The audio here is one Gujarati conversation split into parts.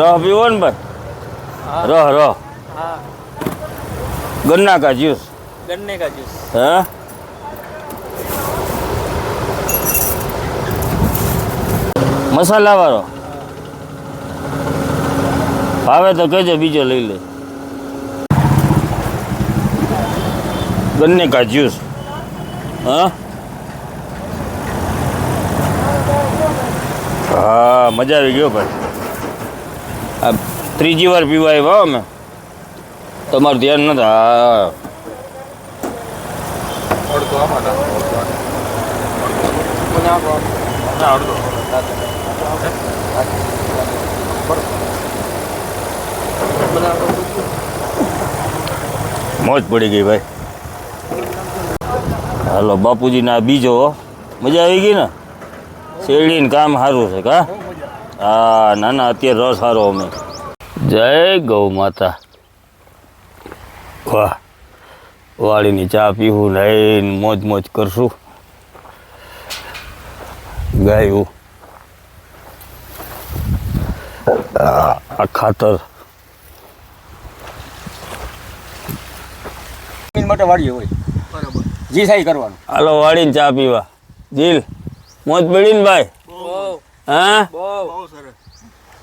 रह पीवो ने भाई रह रह हाँ गन्ना का जूस गन्ने का जूस हाँ मसाला वाળો भावे तो कहेजो बीजो लई ले गन्ने का जूस हाँ हाँ मजा આવી ગયો ભાઈ આ ત્રીજી વાર પીવા આવ્યા અમે તમારું ધ્યાન નતા હા અડધો આમાં નાખો અડધો મોજ પડી ગઈ ભાઈ હાલો બાપુજીના બીજો મજા આવી ગઈ ને શેરડીને કામ સારું છે કા હા ના ના અત્યારે રસ સારો અમે જય ગૌ માતા વાહ વાળીની ચા પીવું લઈને મોજ મોજ કરશું ગાયું આ ખાતર માટે વાળીએ હોય બરાબર જી સાઈ કરવાનું હાલો વાળીને ચા પીવા જીલ મોજ પડી ને ભાઈ હા બહુ સરસ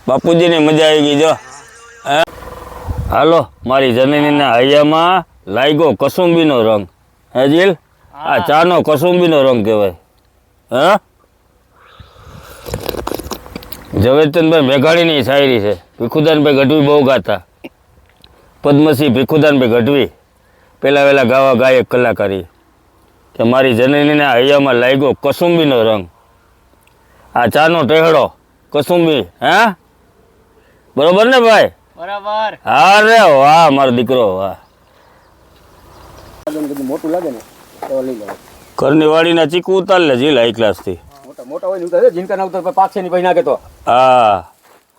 બાપુજીને મજા આવી ગઈ જો હા હાલો મારી જનનીના હૈયામાં લાગ્યો કસુંબીનો રંગ હે જીલ આ ચાનો કસુંબીનો રંગ કહેવાય હા ઝવેરચંદભાઈ મેઘાણીની શાયરી છે ભીખુદાનભાઈ ગઢવી બહુ ગાતા પદ્મશ્રી ભીખુદાનભાઈ ગઢવી પહેલાં વહેલા ગાવા ગાયક કલાકારી કે મારી જનનીના હૈયામાં લાગ્યો કસુંબીનો રંગ આ ચાનો ટેહડો કસુંબી હા બરોબર ને ભાઈ બરાબર હા રે વાહ મારો દીકરો વાહ મોટું લાગે ને તો લઈ લેવાય ઘરની વાડીના ચીકુ ઉતાર લે જીલ હાઈ ક્લાસથી મોટા મોટા હોય ને ઉતારે જીનકા ના ઉતાર પાક છે ની પછી નાખે તો હા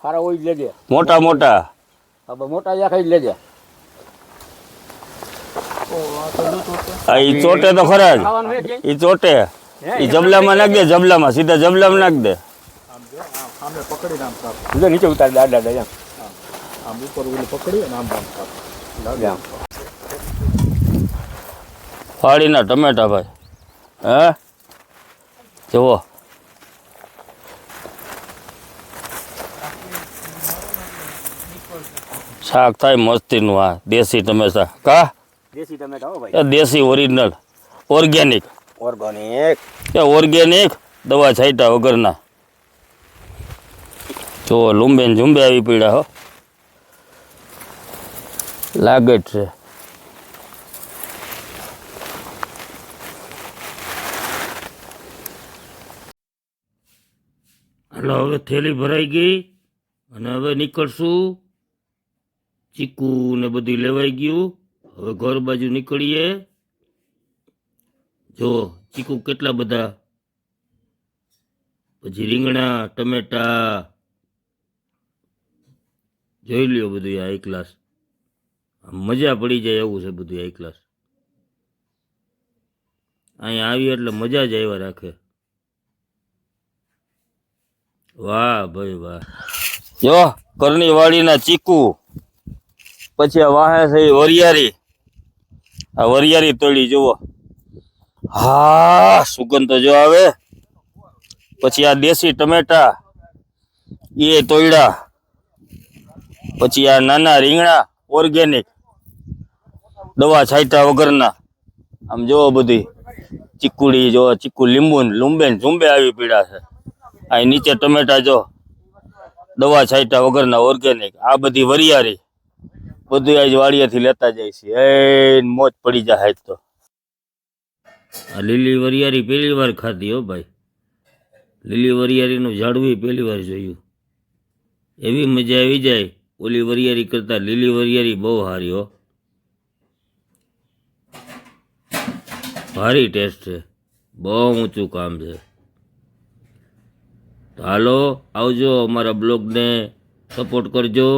સારા હોય જ લેજે મોટા મોટા હવે મોટા યા ખાઈ જ લેજે આ ઈ ચોટે તો ખરા જ ખાવાનું હે કે ઈ ચોટે ઈ જબલામાં નાખ દે જબલામાં સીધા જબલામાં નાખ દે આમને પકડીને આમ કાપ સીધો નીચે ઉતાર દે આડા આમ આમ ઉપર ઓલું પકડી અને આમ આમ કાપ લાગે આમ ફાળીના ટમેટા ભાઈ હે જુઓ શાક થાય મસ્તીનું આ દેશી ટમેટા કા દેશી ટમેટા હો ભાઈ એ દેશી ઓરિજિનલ ઓર્ગેનિક ઓર્ગેનિક એ ઓર્ગેનિક દવા છાંટ્યા વગરના જો લુંબે ને ઝુંબે આવી પીડા હો લાગે જ છે હાલો હવે થેલી ભરાઈ ગઈ અને હવે નીકળશું ચીકુ ને બધી લેવાઈ ગયું હવે ઘર બાજુ નીકળીએ જો ચીકુ કેટલા બધા પછી રીંગણા ટમેટા જોઈ લ્યો બધું હાઈ ક્લાસ મજા પડી જાય એવું છે બધું હાઈ ક્લાસ અહીંયા આવી એટલે મજા જ આવ્યા રાખે વાહ ભાઈ વાહ જો ઘરની વાડીના ચીકુ પછી આ વાહે છે વરિયારી આ વરિયારી તળી જુઓ હા સુગંધ તો જો આવે પછી આ દેશી ટમેટા એ તોયડા પછી આ નાના રીંગણા ઓર્ગેનિક દવા છાંટ્યા વગરના આમ જોવો બધી ચીકુડી જો ચીકુ લીંબુ લુંબે ને ઝુંબે આવી પીડા છે આ નીચે ટમેટા જો દવા છાંટ્યા વગરના ઓર્ગેનિક આ બધી વરિયારી બધું આજ વાડિયાથી લેતા જાય છે એ મોજ પડી જાય તો આ લીલી વરિયારી પહેલી વાર ખાધી હો ભાઈ લીલી વરિયારીનું ઝાડવું પહેલી વાર જોયું એવી મજા આવી જાય ઓલી વરિયારી કરતા લીલી વરિયારી બહુ સારી હો ભારી ટેસ્ટ છે બહુ ઊંચું કામ છે તો હાલો આવજો અમારા બ્લોગને સપોર્ટ કરજો